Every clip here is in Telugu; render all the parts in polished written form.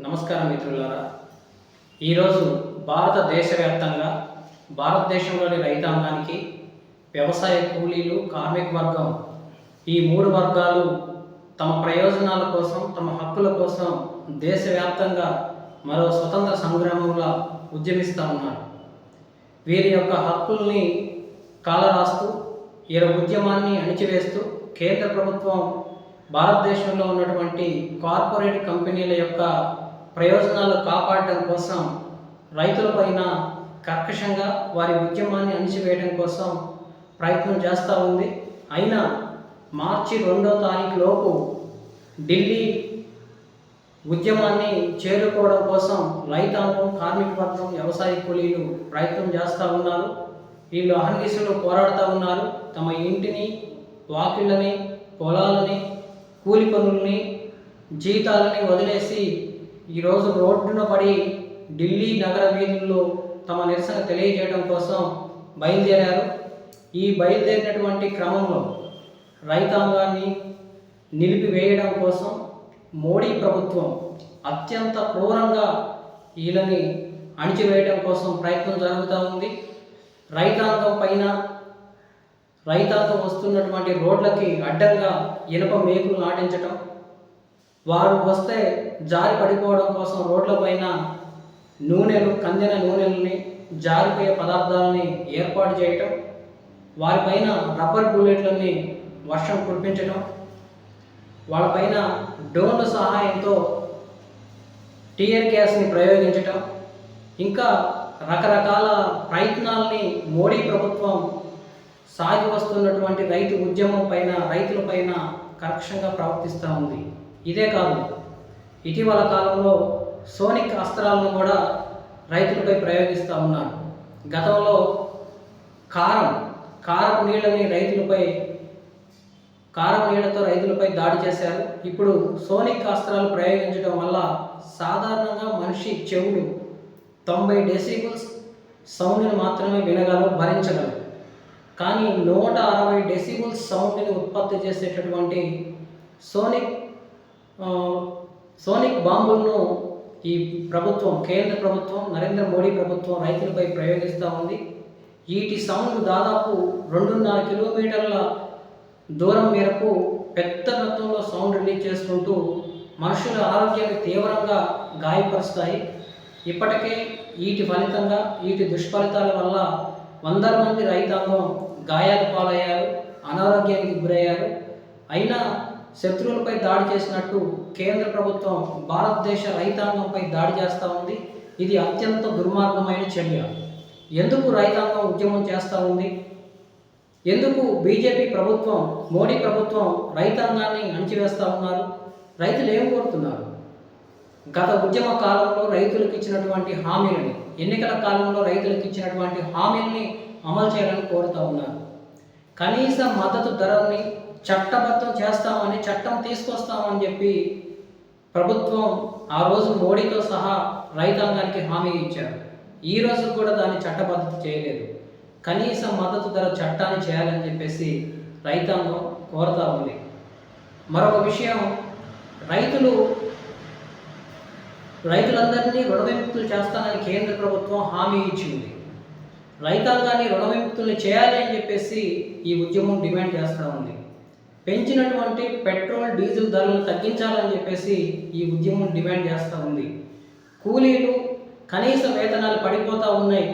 నమస్కారం మిత్రులారా. ఈరోజు భారతదేశవ్యాప్తంగా భారతదేశంలోని రైతాంగానికి వ్యవసాయ కూలీలు, కార్మిక వర్గం ఈ మూడు వర్గాలు తమ ప్రయోజనాల కోసం, తమ హక్కుల కోసం దేశవ్యాప్తంగా మరో స్వతంత్ర సంగ్రామంలా ఉద్యమిస్తూ ఉన్నారు. వీరి యొక్క హక్కుల్ని కాలరాస్తూ ఈ ఉద్యమాన్ని అణిచివేస్తూ కేంద్ర ప్రభుత్వం భారతదేశంలో ఉన్నటువంటి కార్పొరేట్ కంపెనీల యొక్క ప్రయోజనాలు కాపాడటం కోసం రైతులపైన కర్కశంగా వారి ఉద్యమాన్ని అణిచివేయడం కోసం ప్రయత్నం చేస్తూ ఉంది. అయినా మార్చి 2వ తారీఖు లోపు ఢిల్లీ ఉద్యమాన్ని చేరుకోవడం కోసం రైతాంగం, కార్మిక వర్గం, వ్యవసాయ కూలీలు ప్రయత్నం చేస్తూ ఉన్నారు. వీళ్ళు అహర్నిశలు పోరాడుతూ ఉన్నారు. తమ ఇంటిని, వాకిళ్ళని, పొలాలని, కూలి పనుల్ని, జీతాలని వదిలేసి ఈరోజు రోడ్డున పడి ఢిల్లీ నగర వీధుల్లో తమ నిరసన తెలియజేయడం కోసం బయలుదేరారు. ఈ బయలుదేరినటువంటి క్రమంలో రైతాంగాన్ని నిలిపివేయడం కోసం మోడీ ప్రభుత్వం అత్యంత క్రూరంగా వీళ్ళని అణిచివేయడం కోసం ప్రయత్నం జరుగుతూ ఉంది. రైతాంగం వస్తున్నటువంటి రోడ్లకి అడ్డంగా ఇనుప మేకులు నాటించటం, వారు వస్తే జారి పడిపోవడం కోసం రోడ్లపైన కందిన నూనెలని, జారిపోయే పదార్థాలని ఏర్పాటు చేయటం, వారిపైన రబ్బర్ బుల్లెట్లని వర్షం కురిపించడం, వాళ్ళపైన డ్రోన్ల సహాయంతో టీయర్ గ్యాస్ని ప్రయోగించటం, ఇంకా రకరకాల ప్రయత్నాలని మోడీ ప్రభుత్వం సాగి వస్తున్నటువంటి రైతు ఉద్యమం పైన, రైతులపైన కర్కశంగా ప్రవర్తిస్తూ ఉంది. ఇదే కాదు, ఇటీవల కాలంలో సోనిక్ అస్త్రాలను కూడా రైతులపై ప్రయోగిస్తూ ఉన్నారు. గతంలో కారపు నీళ్లతో రైతులపై దాడి చేశారు. ఇప్పుడు సోనిక్ అస్త్రాలు ప్రయోగించడం వల్ల సాధారణంగా మనిషి చెవులు 90 డెసిబుల్స్ సౌండ్ని మాత్రమే వినగలవు, భరించగలవు. కానీ 160 డెసిబుల్స్ సౌండ్ని ఉత్పత్తి చేసేటటువంటి సోనిక్ బాంబులను ఈ ప్రభుత్వం, కేంద్ర ప్రభుత్వం, నరేంద్ర మోడీ ప్రభుత్వం రైతులపై ప్రయోగిస్తూ ఉంది. వీటి సౌండ్ దాదాపు 2.5 కిలోమీటర్ల దూరం మేరకు పెద్ద మొత్తంలో సౌండ్ రిలీజ్ చేసుకుంటూ మనుషుల ఆరోగ్యాన్ని తీవ్రంగా గాయపరుస్తాయి. ఇప్పటికే వీటి దుష్ఫలితాల వల్ల వందల మంది రైతాంగం గాయాల పాలయ్యారు, అనారోగ్యానికి గురయ్యారు. అయినా శత్రువులపై దాడి చేసినట్టు కేంద్ర ప్రభుత్వం భారతదేశ రైతాంగంపై దాడి చేస్తూ ఉంది. ఇది అత్యంత దుర్మార్గమైన చర్య. ఎందుకు రైతాంగం ఉద్యమం చేస్తూ ఉంది? ఎందుకు బీజేపీ ప్రభుత్వం, మోడీ ప్రభుత్వం రైతాంగాన్ని అణిచివేస్తూ ఉన్నారు? రైతులు ఏం కోరుతున్నారు? గత ఉద్యమ కాలంలో రైతులకు ఇచ్చినటువంటి హామీలని, ఎన్నికల కాలంలో రైతులకు ఇచ్చినటువంటి హామీలని అమలు చేయాలని కోరుతూ ఉన్నారు. కనీస మద్దతు ధరని చట్టబద్ధం చేస్తామని, చట్టం తీసుకొస్తామని చెప్పి ప్రభుత్వం ఆ రోజు మోడీతో సహా రైతాంగానికి హామీ ఇచ్చారు. ఈ రోజు కూడా దాన్ని చట్టబద్ధత చేయలేదు. కనీస మద్దతు ధర చట్టాన్ని చేయాలని చెప్పేసి రైతాంగం కోరుతూ ఉంది. మరొక విషయం, రైతులందరినీ రుణ విముక్తులు చేస్తానని కేంద్ర ప్రభుత్వం హామీ ఇచ్చింది. రైతాంగాన్ని రుణ విముక్తులు చేయాలి అని చెప్పేసి ఈ ఉద్యమం డిమాండ్ చేస్తూ ఉంది. పెంచినటువంటి పెట్రోల్, డీజిల్ ధరలను తగ్గించాలని చెప్పేసి ఈ ఉద్యమం డిమాండ్ చేస్తూ ఉంది. కూలీలు కనీస వేతనాలు పడిపోతూ ఉన్నాయి.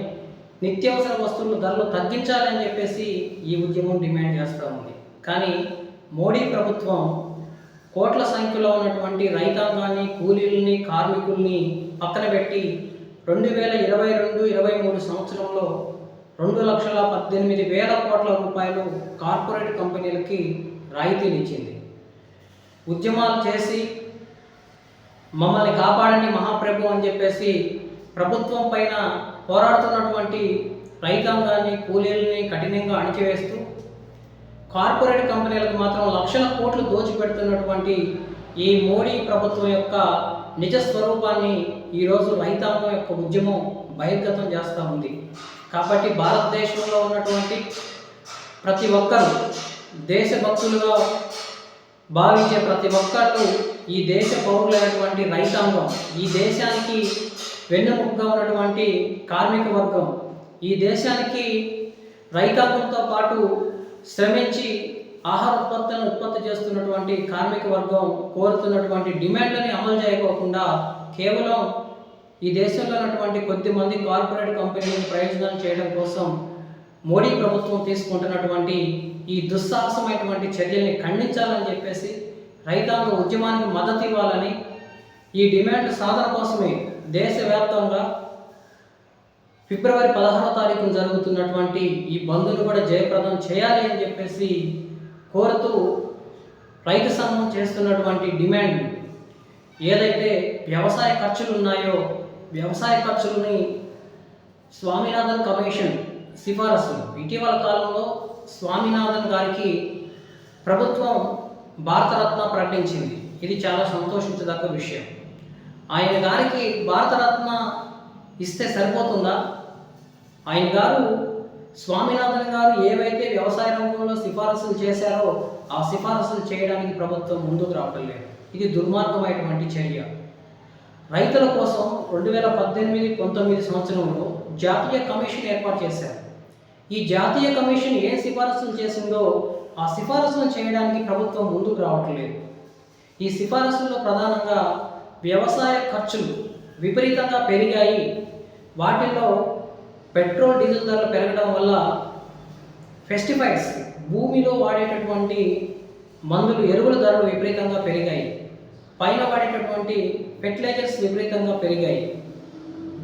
నిత్యావసర వస్తువుల ధరలు తగ్గించాలని చెప్పేసి ఈ ఉద్యమం డిమాండ్ చేస్తూ ఉంది. కానీ మోడీ ప్రభుత్వం కోట్ల సంఖ్యలో ఉన్నటువంటి రైతాంగాన్ని, కూలీలని, కార్మికుల్ని పక్కన పెట్టి 2022-23 సంవత్సరంలో 2,18,000 కోట్ల రూపాయలు కార్పొరేట్ కంపెనీలకి రాయితీలు ఇచ్చింది. ఉద్యమాలు చేసి మమ్మల్ని కాపాడండి మహాప్రభు అని చెప్పేసి ప్రభుత్వం పైన పోరాడుతున్నటువంటి రైతాంగాన్ని, కూలీలని కఠినంగా అణిచివేస్తూ కార్పొరేట్ కంపెనీలకు మాత్రం లక్షల కోట్లు దోచిపెడుతున్నటువంటి ఈ మోడీ ప్రభుత్వం యొక్క నిజ స్వరూపాన్ని ఈరోజు రైతాంగం యొక్క ఉద్యమం బహిర్గతం చేస్తూ ఉంది. కాబట్టి భారతదేశంలో ఉన్నటువంటి ప్రతి ఒక్కరూ దేశభక్తులుగా భావించే ప్రతి ఒక్కళ్ళు ఈ దేశ పౌరులైనటువంటి రైతాంగం, ఈ దేశానికి వెన్నెముకగా ఉన్నటువంటి కార్మిక వర్గం, ఈ దేశానికి రైతాంగంతో పాటు శ్రమించి ఆహార ఉత్పత్తులను ఉత్పత్తి చేస్తున్నటువంటి కార్మిక వర్గం కోరుతున్నటువంటి డిమాండ్లని అమలు చేయకోకుండా కేవలం ఈ దేశంలో ఉన్నటువంటి కొద్దిమంది కార్పొరేట్ కంపెనీలను ప్రయోజనాలు చేయడం కోసం మోడీ ప్రభుత్వం తీసుకుంటున్నటువంటి ఈ దుస్సాహసమైనటువంటి చర్యల్ని ఖండించాలని చెప్పేసి రైతాంగ ఉద్యమానికి మద్దతు ఇవ్వాలని, ఈ డిమాండ్ సాధన కోసమే దేశవ్యాప్తంగా ఫిబ్రవరి 16వ తారీఖున జరుగుతున్నటువంటి ఈ బంద్ను కూడా జయప్రదం చేయాలి అని చెప్పేసి కోరుతూ రైతు సంఘం చేస్తున్నటువంటి డిమాండ్ ఏదైతే వ్యవసాయ ఖర్చులు ఉన్నాయో, వ్యవసాయ ఖర్చులని స్వామినాథన్ కమిషన్ సిఫారసులు ఇటీవల కాలంలో స్వామినాథన్ గారికి ప్రభుత్వం భారతరత్న ప్రకటించింది. ఇది చాలా సంతోషించదగ్గ విషయం. ఆయన గారికి భారతరత్న ఇస్తే సరిపోతుందా? ఆయన గారు స్వామినాథన్ గారు ఏవైతే వ్యవసాయ రంగంలో సిఫారసులు చేశారో ఆ సిఫారసులు చేయడానికి ప్రభుత్వం ముందుకు రావటం లేదు. ఇది దుర్మార్గమైనటువంటి చర్య. రైతుల కోసం 2018-19 సంవత్సరంలో జాతీయ కమిషన్ ఏర్పాటు చేశారు. ఈ జాతీయ కమిషన్ ఏ సిఫారసులు చేసిందో ఆ సిఫారసులను చేయడానికి ప్రభుత్వం ముందుకు రావట్లేదు. ఈ సిఫారసుల్లో ప్రధానంగా వ్యవసాయ ఖర్చులు విపరీతంగా పెరిగాయి. వాటిల్లో పెట్రోల్, డీజిల్ ధరలు పెరగడం వల్ల పెస్టిసైడ్స్, భూమిలో వాడేటటువంటి మందులు, ఎరువుల ధరలు విపరీతంగా పెరిగాయి. పైన వాడేటటువంటి ఫెర్టిలైజర్స్ విపరీతంగా పెరిగాయి.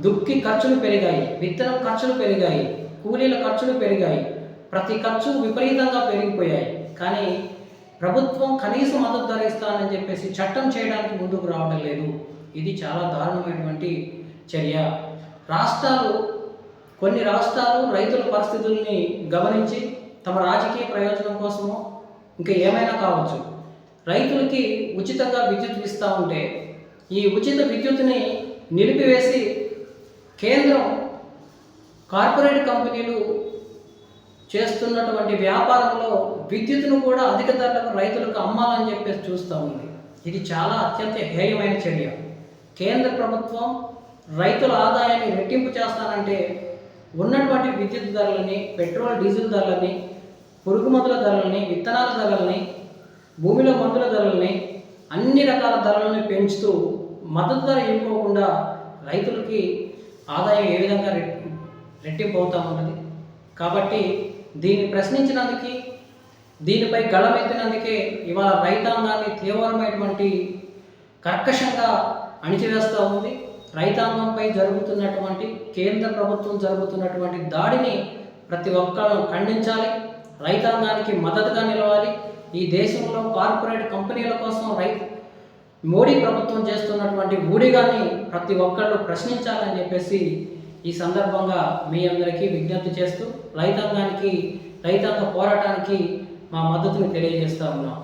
దుక్కి ఖర్చులు పెరిగాయి, విత్తనం ఖర్చులు పెరిగాయి, కూలీల ఖర్చులు పెరిగాయి. ప్రతి ఖర్చు విపరీతంగా పెరిగిపోయాయి. కానీ ప్రభుత్వం కనీస మద్దతు ధర ఇస్తానని చెప్పేసి చట్టం చేయడానికి ముందుకు రావడం లేదు. ఇది చాలా దారుణమైనటువంటి చర్య. కొన్ని రాష్ట్రాలు రైతుల పరిస్థితుల్ని గమనించి తమ రాజకీయ ప్రయోజనం కోసమో ఇంకా ఏమైనా కావచ్చు, రైతులకి ఉచితంగా విద్యుత్ ఇస్తూ ఉంటే ఈ ఉచిత విద్యుత్తుని నిలిపివేసి కేంద్రం కార్పొరేట్ కంపెనీలు చేస్తున్నటువంటి వ్యాపారంలో విద్యుత్తును కూడా అధిక ధరలకు రైతులకు అమ్మాలని చెప్పేసి చూస్తూ ఉంది. ఇది చాలా అత్యంత హేయమైన చర్య. కేంద్ర ప్రభుత్వం రైతుల ఆదాయాన్ని రెట్టింపు చేస్తానంటే ఉన్నటువంటి విద్యుత్ ధరలని, పెట్రోల్, డీజిల్ ధరలని, పురుగు మందుల ధరలని, విత్తనాల ధరలని, భూమిలో మందుల ధరలని, అన్ని రకాల ధరలని పెంచుతూ మద్దతు ధర ఇవ్వకోకుండా రైతులకి ఆదాయం ఏ విధంగా రెట్టింపు అవుతూ ఉంటుంది. కాబట్టి దీన్ని ప్రశ్నించినందుకు, దీనిపై గళమెత్తినందుకే ఇవాళ రైతాంగాన్ని తీవ్రమైనటువంటి కర్కశంగా అణిచివేస్తూ ఉంది. రైతాంగంపై జరుగుతున్నటువంటి, కేంద్ర ప్రభుత్వం జరుగుతున్నటువంటి దాడిని ప్రతి ఒక్కరూ ఖండించాలి. రైతాంగానికి మద్దతుగా నిలవాలి. ఈ దేశంలో కార్పొరేట్ కంపెనీల కోసం మోడీ ప్రభుత్వం చేస్తున్నటువంటి ఊడిగాన్ని ప్రతి ఒక్కళ్ళు ప్రశ్నించాలని చెప్పేసి ఈ సందర్భంగా మీ అందరికీ విజ్ఞప్తి చేస్తూ రైతాంగ పోరాటానికి మా మద్దతుని తెలియజేస్తా ఉన్నాం.